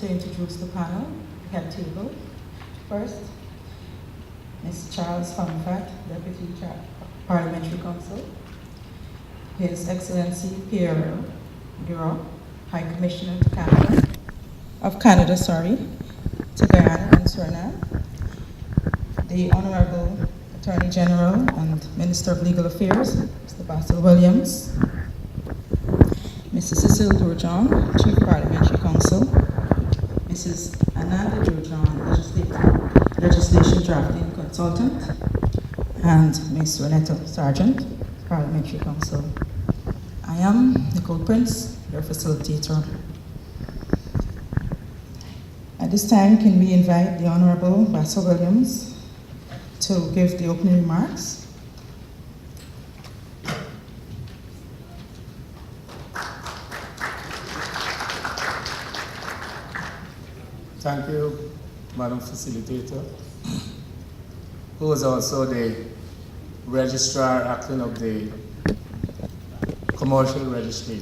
to introduce the panel, head table. First, Mr. Charles Humfat, Deputy Parliamentary Counsel. His Excellency Pierre Duro, High Commissioner to Canada, to Guyana and Suriname. The Honorable Attorney General and Minister of Legal Affairs, Mr. Basil Williams. Mrs. Cecile Durjan, Chief Parliamentary Counsel. Mrs. Ananda Durjan, Legislation Drafting Consultant. And Ms. Renetta Sargent, Parliamentary Counsel. I am Nicole Prince, your facilitator. At this time, can we invite the Honorable Basil Williams to give the opening remarks? Thank you, Madam Facilitator, who is also the Registrar acting of the Commercial Registry.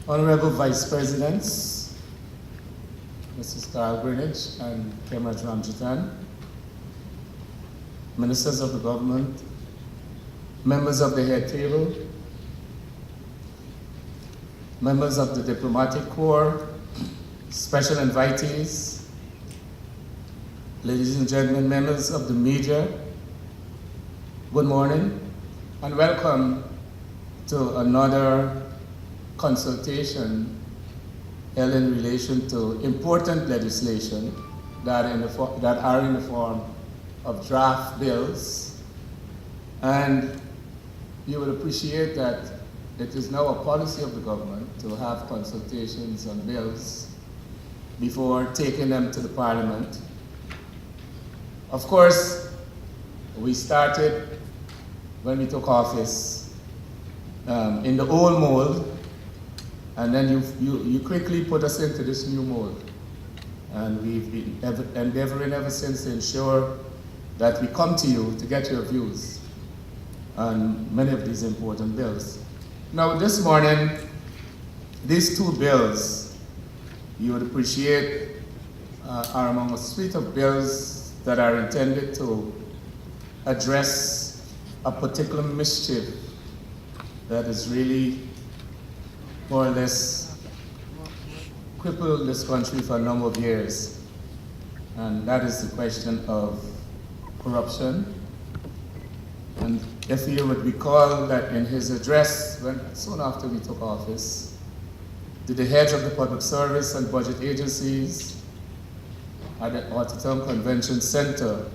Honorable Vice Presidents, Mrs. Carl Greenwich and Kemraj Ramjitan, Ministers of the Government, members of the head table, members of the Diplomatic Corps, special invitees, ladies and gentlemen, members of the media, good morning and welcome to another consultation held in relation to important legislation that are in the form of draft bills. And you will appreciate that it is now a policy of the government to have consultations on bills before taking them to the Parliament. Of course, we started when we took office in the old mold, and then you quickly put us into this new mold. And we've been endeavoring ever since to ensure that we come to you to get your views on many of these important bills. Now, this morning, these two bills, you would appreciate, are among a suite of bills that are intended to address a particular mischief that is really more or less crippled this country for a number of years. And that is the question of corruption. And if you would recall that in his address, soon after we took office, to the heads of the public service and budget agencies at the Auditorium Convention Center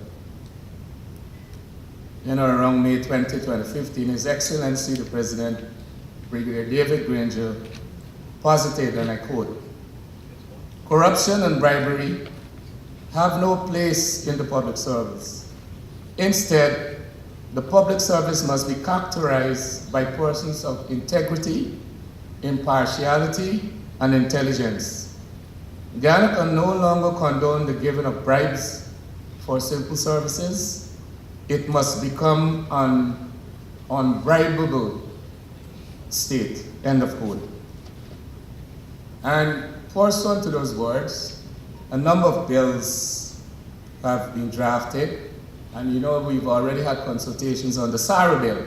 in or around May 20, 2015, His Excellency the President, Brigadier David Granger, posited, and I quote, "Corruption and bribery have no place in the public service. Instead, the public service must be characterized by persons of integrity, impartiality, and intelligence. Ghana can no longer condone the giving of bribes for simple services. It must become an unbribable state," end of quote. And pursuant to those words, a number of bills have been drafted. And you know, we've already had consultations on the SARA bill.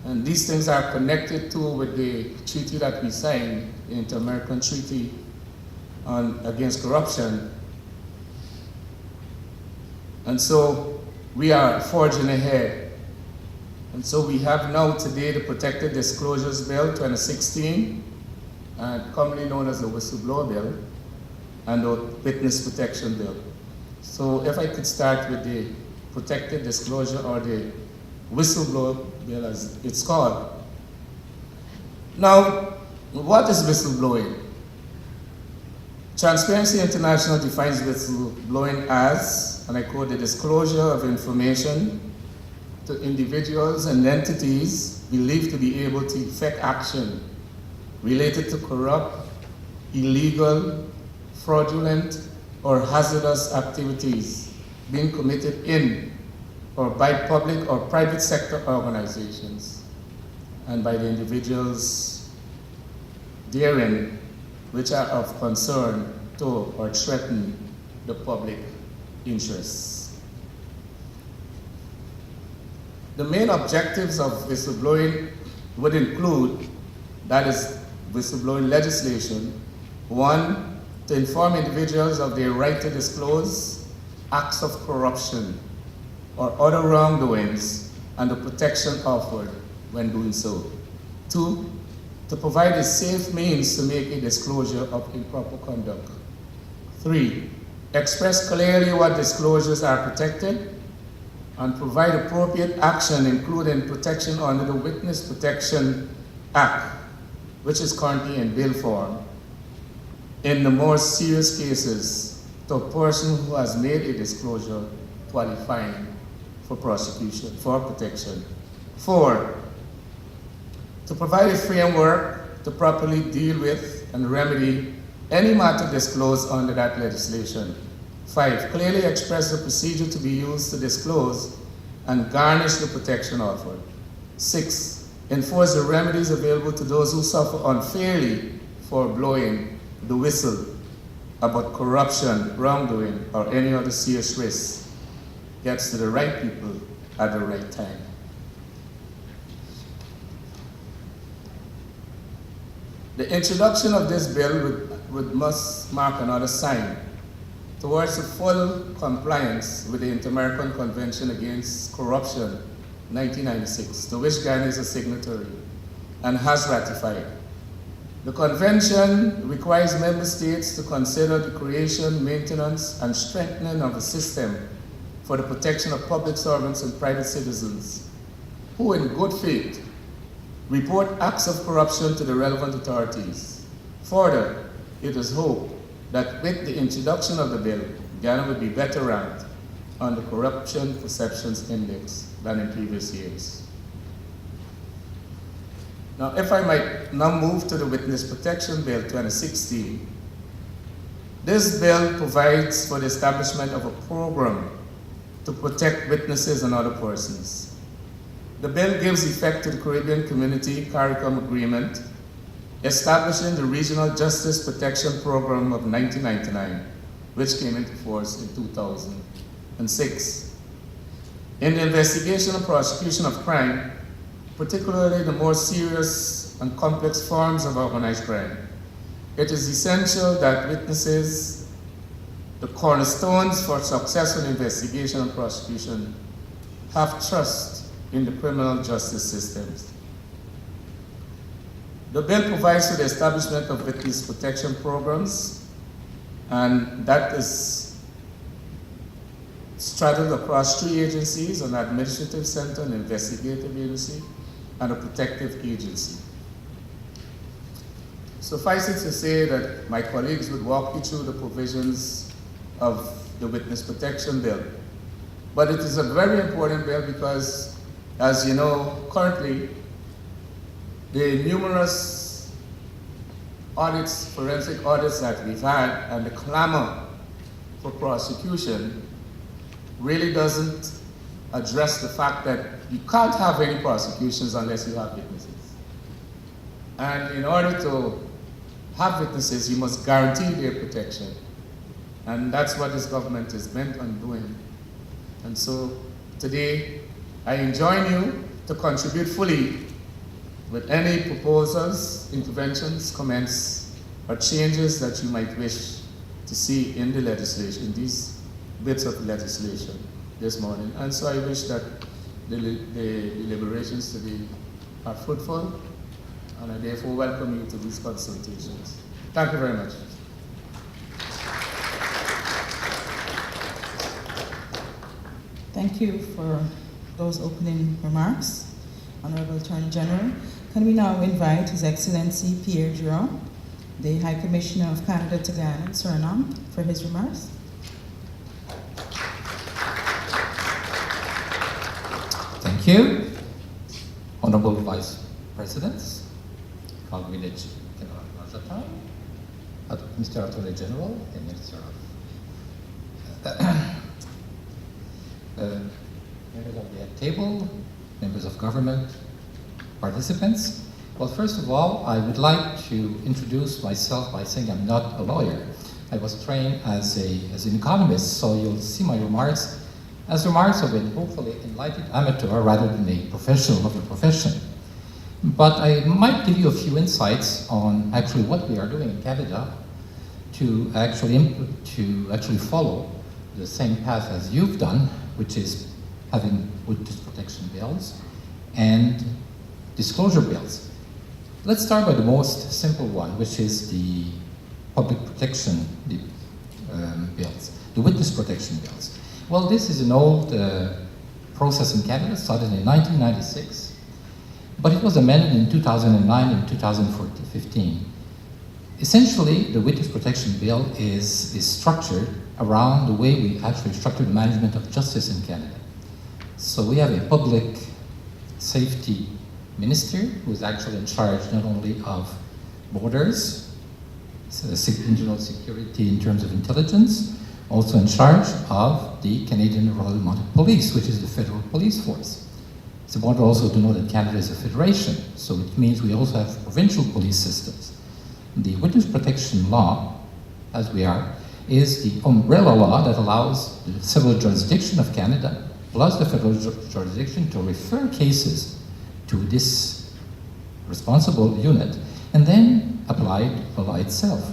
And these things are connected with the treaty that we signed, the Inter-American Treaty Against Corruption. And so we are forging ahead. And so we have now today the Protected Disclosures Bill 2016, commonly known as the Whistleblower Bill, and the Witness Protection Bill. So if I could start with the Protected Disclosure, or the Whistleblower Bill as it's called. Now, what is whistleblowing? Transparency International defines whistleblowing as, and I quote, "the disclosure of information to individuals and entities believed to be able to effect action related to corrupt, illegal, fraudulent, or hazardous activities being committed in or by public or private sector organizations and by the individuals therein which are of concern to or threaten the public interests. The main objectives of whistleblowing would include, that is, whistleblowing legislation. One, to inform individuals of their right to disclose acts of corruption or other wrongdoings and the protection offered when doing so. Two, to provide a safe means to make a disclosure of improper conduct. Three, express clearly what disclosures are protected and provide appropriate action, including protection under the Witness Protection Act, which is currently in bill form, in the more serious cases to a person who has made a disclosure qualifying for prosecution, for protection. Four, to provide a framework to properly deal with and remedy any matter disclosed under that legislation. Five, clearly express the procedure to be used to disclose and garnish the protection offered. Six, enforce the remedies available to those who suffer unfairly for blowing the whistle about corruption, wrongdoing, or any other serious risk. Gets to the right people at the right time. The introduction of this bill must mark another sign towards the full compliance with the Inter-American Convention Against Corruption, 1996, to which Ghana is a signatory and has ratified. The convention requires member states to consider the creation, maintenance, and strengthening of a system for the protection of public servants and private citizens who, in good faith, report acts of corruption to the relevant authorities. Further, it is hoped that with the introduction of the bill, Ghana will be better ranked on the Corruption Perceptions Index than in previous years. Now, if I might now move to the Witness Protection Bill 2016, this bill provides for the establishment of a program to protect witnesses and other persons. The bill gives effect to the Caribbean Community CARICOM Agreement, establishing the Regional Justice Protection Program of 1999, which came into force in 2006. In the investigation and prosecution of crime, particularly the more serious and complex forms of organized crime, it is essential that witnesses, the cornerstones for successful investigation and prosecution, have trust in the criminal justice systems. The bill provides for the establishment of witness protection programs, and that is straddled across three agencies: an administrative center, an investigative agency, and a protective agency. Suffice it to say that my colleagues would walk you through the provisions of the Witness Protection Bill. But it is a very important bill because, as you know, currently, the numerous audits, forensic audits that we've had, and the clamor for prosecution really doesn't address the fact that you can't have any prosecutions unless you have witnesses. And in order to have witnesses, you must guarantee their protection. And that's what this government is bent on doing. And so today, I enjoin you to contribute fully with any proposals, interventions, comments, or changes that you might wish to see in the legislation, in these bits of legislation this morning. And so I wish that the deliberations today are fruitful, and I therefore welcome you to these consultations. Thank you very much. Thank you for those opening remarks, Honorable Attorney General. Can we now invite His Excellency Pierre Durand, the High Commissioner of Canada to Ghana and Suriname, for his remarks? Thank you. Honorable Vice Presidents, Village General Rajatan, Mr. Attorney General, and Minister of members of the table, members of government, participants. Well, first of all, I would like to introduce myself by saying I'm not a lawyer. I was trained as an economist, so you'll see my remarks as remarks of a hopefully enlightened amateur rather than a professional of the profession. But I might give you a few insights on actually what we are doing in Canada to actually follow the same path as you've done, which is having witness protection bills and disclosure bills. Let's start by the most simple one, which is the public protection bills, the witness protection bills. Well, this is an old process in Canada, started in 1996, but it was amended in 2009 and 2015. Essentially, the witness protection bill is structured around the way we actually structure the management of justice in Canada. So we have a public safety minister who is actually in charge not only of borders, internal security in terms of intelligence, also in charge of the Canadian Royal Mounted Police, which is the federal police force. It's important also to know that Canada is a federation, so it means we also have provincial police systems. The witness protection law, as we are, is the umbrella law that allows the civil jurisdiction of Canada plus the federal jurisdiction to refer cases to this responsible unit and then apply the law itself.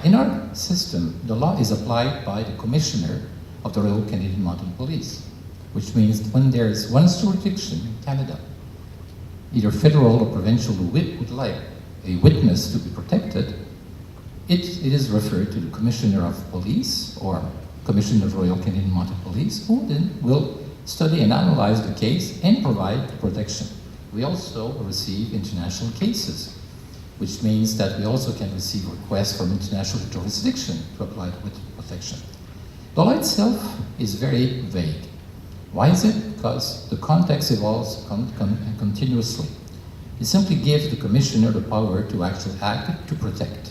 In our system, the law is applied by the Commissioner of the Royal Canadian Mounted Police, which means when there is one jurisdiction in Canada, either federal or provincial, who would like a witness to be protected, it is referred to the Commissioner of Police or Commissioner of Royal Canadian Mounted Police, who then will study and analyze the case and provide protection. We also receive international cases, which means that we also can receive requests from international jurisdiction to apply the witness protection. The law itself is very vague. Why is it? Because the context evolves continuously. It simply gives the commissioner the power to actually act to protect.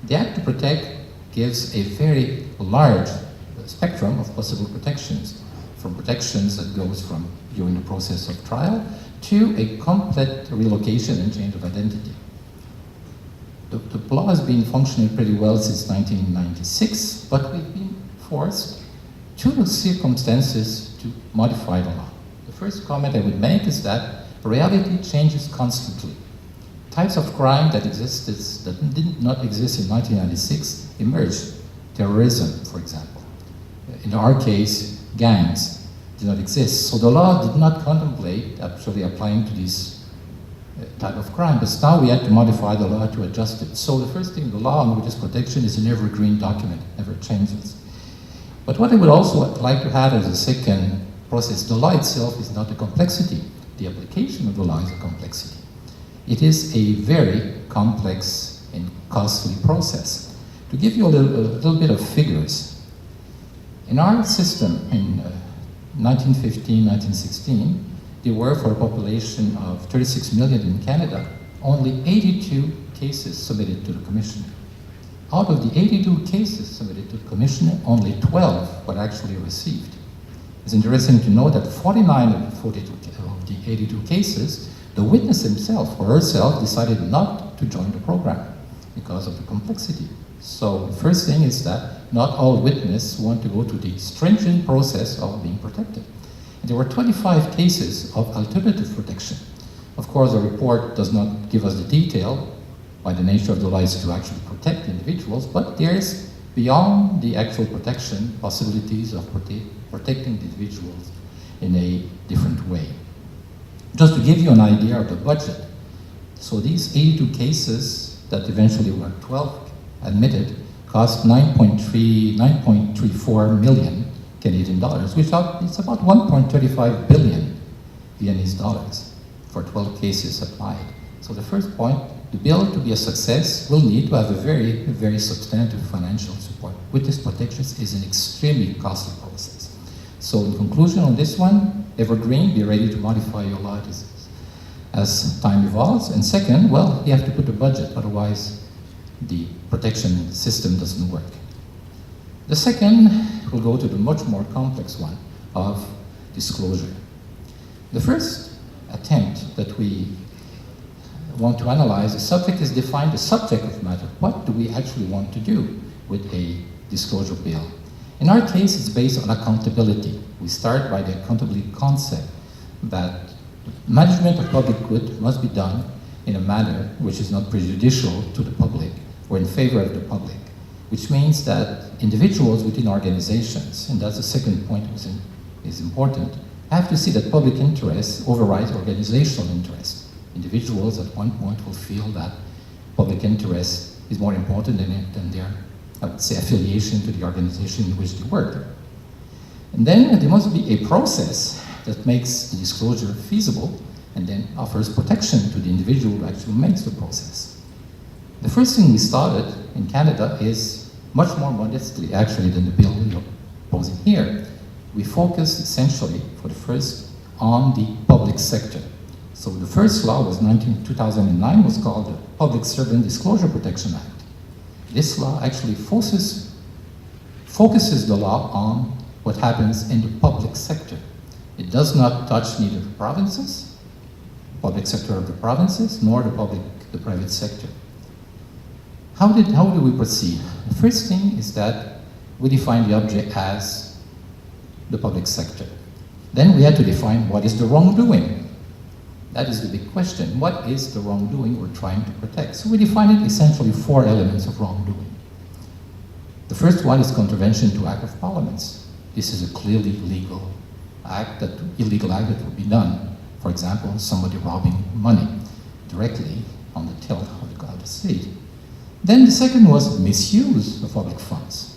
The act to protect gives a very large spectrum of possible protections, from protections that goes from during the process of trial to a complete relocation and change of identity. The law has been functioning pretty well since 1996, but we've been forced to the circumstances to modify the law. The first comment I would make is that reality changes constantly. Types of crime that existed, that did not exist in 1996 emerged. Terrorism, for example. In our case, gangs did not exist. So the law did not contemplate actually applying to this type of crime, but now we had to modify the law to adjust it. So the first thing, the law on witness protection is an evergreen document, never changes. But what I would also like to add as a second process, the law itself is not a complexity. The application of the law is a complexity. It is a very complex and costly process. To give you a little bit of figures, in our system in 1915, 1916, there were, for a population of 36 million in Canada, only 82 cases submitted to the Commissioner. Out of the 82 cases submitted to the Commissioner, only 12 were actually received. It's interesting to know that 49 of the 82 cases, the witness himself or herself decided not to join the program because of the complexity. So the first thing is that not all witnesses want to go to the stringent process of being protected. And there were 25 cases of alternative protection. Of course, the report does not give us the detail by the nature of the law is to actually protect individuals, but there's beyond the actual protection possibilities of protecting the individuals in a different way. Just to give you an idea of the budget, so these 82 cases that eventually were 12 admitted cost 9.34 million Canadian dollars, which is about 1.35 billion Viennese dollars for 12 cases applied. So the first point, the bill to be a success will need to have a very, very substantive financial support. Witness protection is an extremely costly process. So in conclusion on this one, evergreen, be ready to modify your law as time evolves. And second, well, you have to put a budget, otherwise the protection system doesn't work. The second, we'll go to the much more complex one of disclosure. The first attempt that we want to analyze, the subject is defined, the subject of matter. What do we actually want to do with a disclosure bill? In our case, it's based on accountability. We start by the accountability concept that management of public good must be done in a manner which is not prejudicial to the public or in favor of the public, which means that individuals within organizations, and that's the second point which is important, have to see that public interest overrides organizational interest. Individuals at one point will feel that public interest is more important than their, I would say, affiliation to the organization in which they work. And then there must be a process that makes the disclosure feasible and then offers protection to the individual who actually makes the process. The first thing we started in Canada is much more modestly actually than the bill you're proposing here. We focused essentially for the first on the public sector. So the first law was 2009, was called the Public Servant Disclosure Protection Act. This law actually focuses the law on what happens in the public sector. It does not touch neither the provinces, public sector of the provinces, nor the private sector. How do we proceed? The first thing is that we define the object as the public sector. Then we had to define what is the wrongdoing. That is the big question. What is the wrongdoing we're trying to protect? So we defined it essentially 4 elements of wrongdoing. The first one is contravention to Act of Parliaments. This is a clearly illegal act that would be done. For example, somebody robbing money directly on the till of the state. Then the second was misuse of public funds,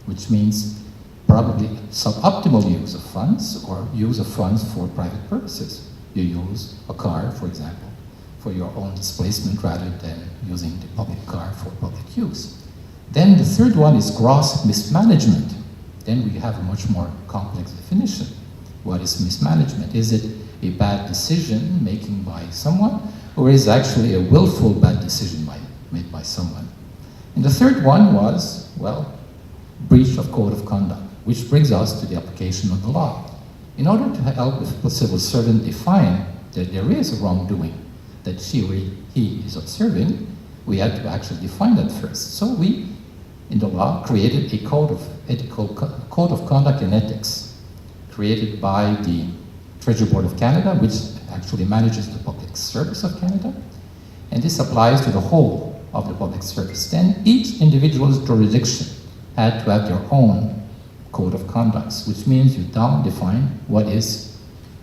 which means probably suboptimal use of funds or use of funds for private purposes. You use a car, for example, for your own displacement rather than using the public car for public use. Then the third one is gross mismanagement. Then we have a much more complex definition. What is mismanagement? Is it a bad decision making by someone, or is it actually a willful bad decision made by someone? And the third one was, well, breach of code of conduct, which brings us to the application of the law. In order to help the civil servant define that there is a wrongdoing that she or he is observing, we had to actually define that first. So we, in the law, created a code of conduct and ethics, created by the Treasury Board of Canada, which actually manages the public service of Canada, and this applies to the whole of the public service. Then each individual's jurisdiction had to have their own code of conducts, which means you define what is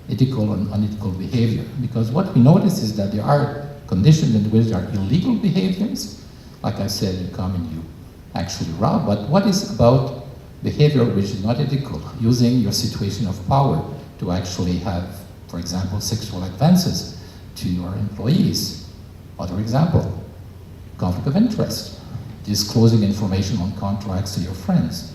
ethical and unethical behavior. Because what we notice is that there are conditions in which there are illegal behaviors. Like I said, you come and you actually rob, but what is about behavior which is not ethical? Using your situation of power to actually have, for example, sexual advances to your employees. Other example, conflict of interest, disclosing information on contracts to your friends.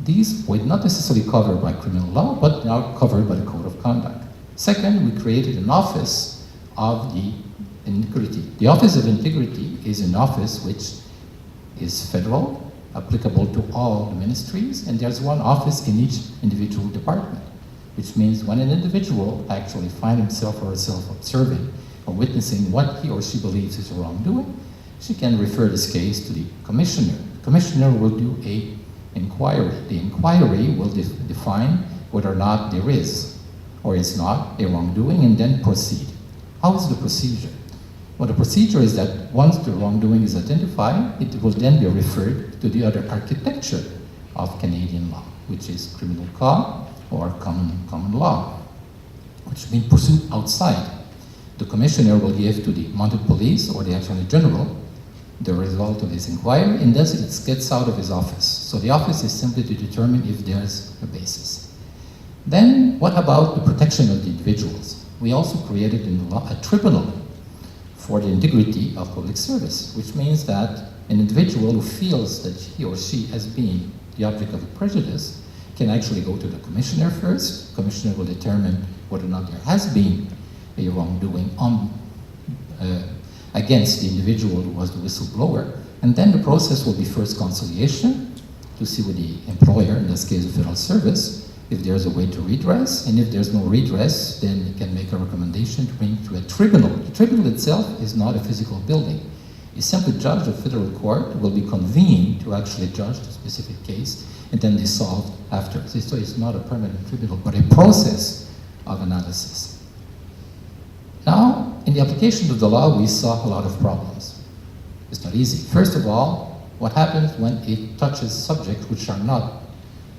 These were not necessarily covered by criminal law, but now covered by the Code of Conduct. Second, we created an Office of the Integrity. The Office of Integrity is an office which is federal, applicable to all the ministries, and there's one office in each individual department, which means when an individual actually finds himself or herself observing or witnessing what he or she believes is a wrongdoing, she can refer this case to the commissioner. The commissioner will do a inquiry. The inquiry will define whether or not there is or is not a wrongdoing and then proceed. How is the procedure? Well, the procedure is that once the wrongdoing is identified, it will then be referred to the other architecture of Canadian law, which is criminal law or common law, which has been pursued outside. The commissioner will give to the mounted police or the attorney general the result of his inquiry, and thus it gets out of his office. So the office is simply to determine if there's a basis. Then what about the protection of the individuals? We also created in the law a tribunal for the integrity of public service, which means that an individual who feels that he or she has been the object of a prejudice can actually go to the commissioner first. The commissioner will determine whether or not there has been a wrongdoing against the individual who was the whistleblower. And then the process will be first conciliation to see with the employer, in this case the federal service, if there's a way to redress, and if there's no redress, then it can make a recommendation to bring to a tribunal. The tribunal itself is not a physical building. A simple judge of federal court will be convened to actually judge the specific case, and then they solve after. So it's not a permanent tribunal, but a process of analysis. Now, in the application of the law, we saw a lot of problems. It's not easy. First of all, what happens when it touches subjects which are not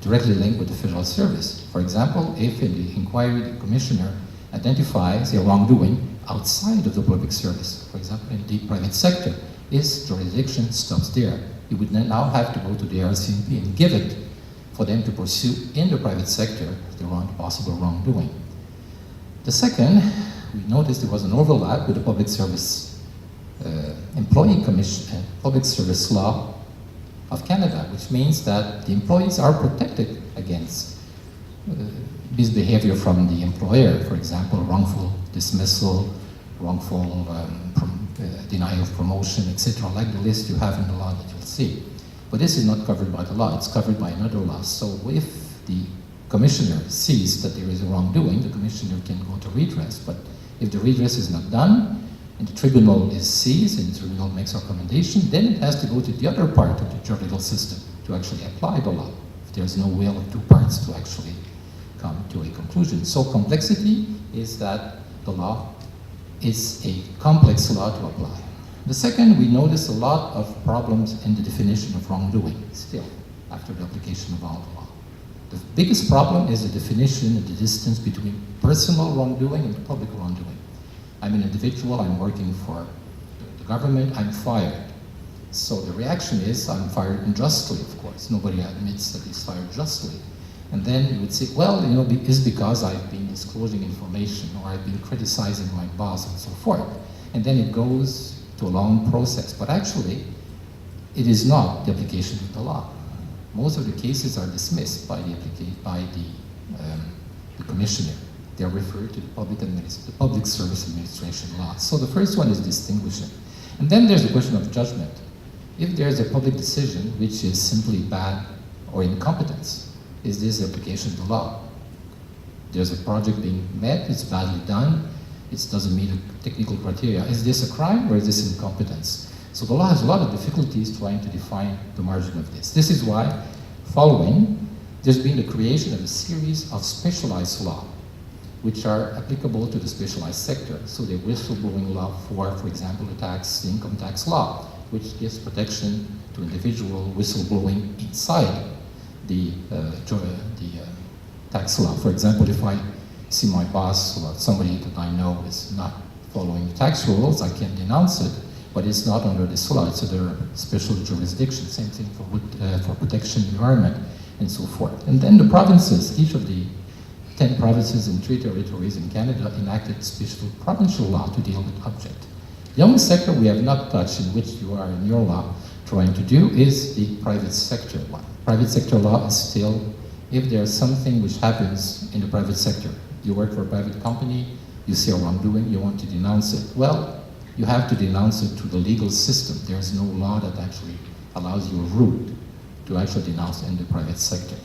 directly linked with the federal service? For example, if in the inquiry the commissioner identifies a wrongdoing outside of the public service, for example, in the private sector, his jurisdiction stops there. He would then now have to go to the RCMP and give it for them to pursue in the private sector the possible wrongdoing. The second, we noticed there was an overlap with the public service employee commission, public service law of Canada, which means that the employees are protected against misbehavior from the employer, for example, wrongful dismissal, wrongful denial of promotion, etc., like the list you have in the law that you'll see. But this is not covered by the law, it's covered by another law. So if the commissioner sees that there is a wrongdoing, the commissioner can go to redress. But if the redress is not done, and the tribunal is seized, and the tribunal makes a recommendation, then it has to go to the other part of the judicial system to actually apply the law, if there's no will of two parts to actually come to a conclusion. So complexity is that the law is a complex law to apply. The second, we notice a lot of problems in the definition of wrongdoing still, after the application of all the law. The biggest problem is the definition of the distance between personal wrongdoing and public wrongdoing. I'm an individual, I'm working for the government, I'm fired. So the reaction is, I'm fired unjustly, of course. Nobody admits that he's fired justly. And then you would say, well, you know, it's because I've been disclosing information, or I've been criticizing my boss, and so forth. And then it goes to a long process. But actually, it is not the application of the law. Most of the cases are dismissed by the commissioner. They are referred to the public service administration law. So the first one is distinguishing. And then there's the question of judgment. If there's a public decision which is simply bad or incompetence, is this the application of the law? There's a project being met, it's badly done, it doesn't meet the technical criteria. Is this a crime or is this incompetence? So the law has a lot of difficulties trying to define the margin of this. This is why, following, there's been the creation of a series of specialized law which are applicable to the specialized sector. So the whistleblowing law for example, the income tax law, which gives protection to individual whistleblowing inside the tax law. For example, if I see my boss or somebody that I know is not following the tax rules, I can denounce it, but it's not under this law, so there are special jurisdictions, same thing for protection environment and so forth. And then the provinces, each of the 10 provinces and 3 territories in Canada enacted special provincial law to deal with object. The only sector we have not touched, in which you are in your law trying to do, is the private sector one. Private sector law is still, if there's something which happens in the private sector, you work for a private company, you see a wrongdoing, you want to denounce it. Well, you have to denounce it through the legal system. There's no law that actually allows you a route to actually denounce in the private sector.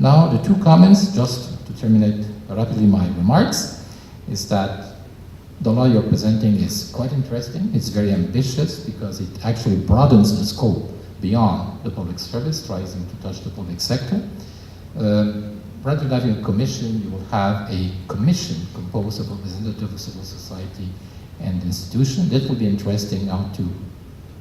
Now, the two comments, just to terminate rapidly my remarks, is that the law you're presenting is quite interesting. It's very ambitious because it actually broadens the scope beyond the public service, tries to touch the public sector. Rather than having a commission, you will have a commission composed of representatives of civil society and institution. That will be interesting now to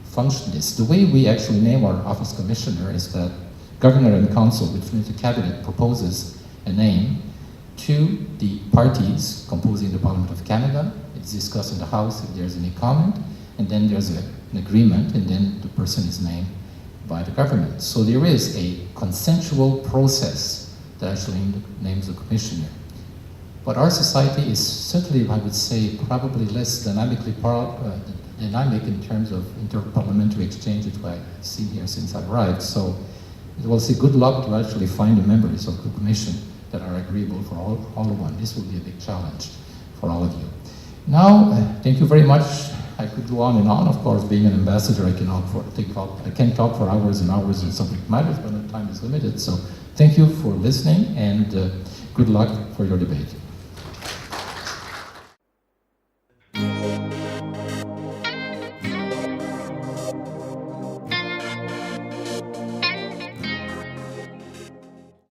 function this. The way we actually name our office commissioner is that Governor and Council, which means the cabinet, proposes a name to the parties composing the Parliament of Canada. It's discussed in the House if there's any comment, and then there's an agreement, and then the person is named by the government. So there is a consensual process that actually names the commissioner. But our society is certainly, I would say, probably less dynamic in terms of interparliamentary exchange that I've seen here since I've arrived. So it will say good luck to actually find the members of the commission that are agreeable for all of one. This will be a big challenge for all of you. Now, thank you very much. I could go on and on. Of course, being an ambassador, I can talk for hours and hours on subject matters, but the time is limited. So thank you for listening, and good luck for your debate.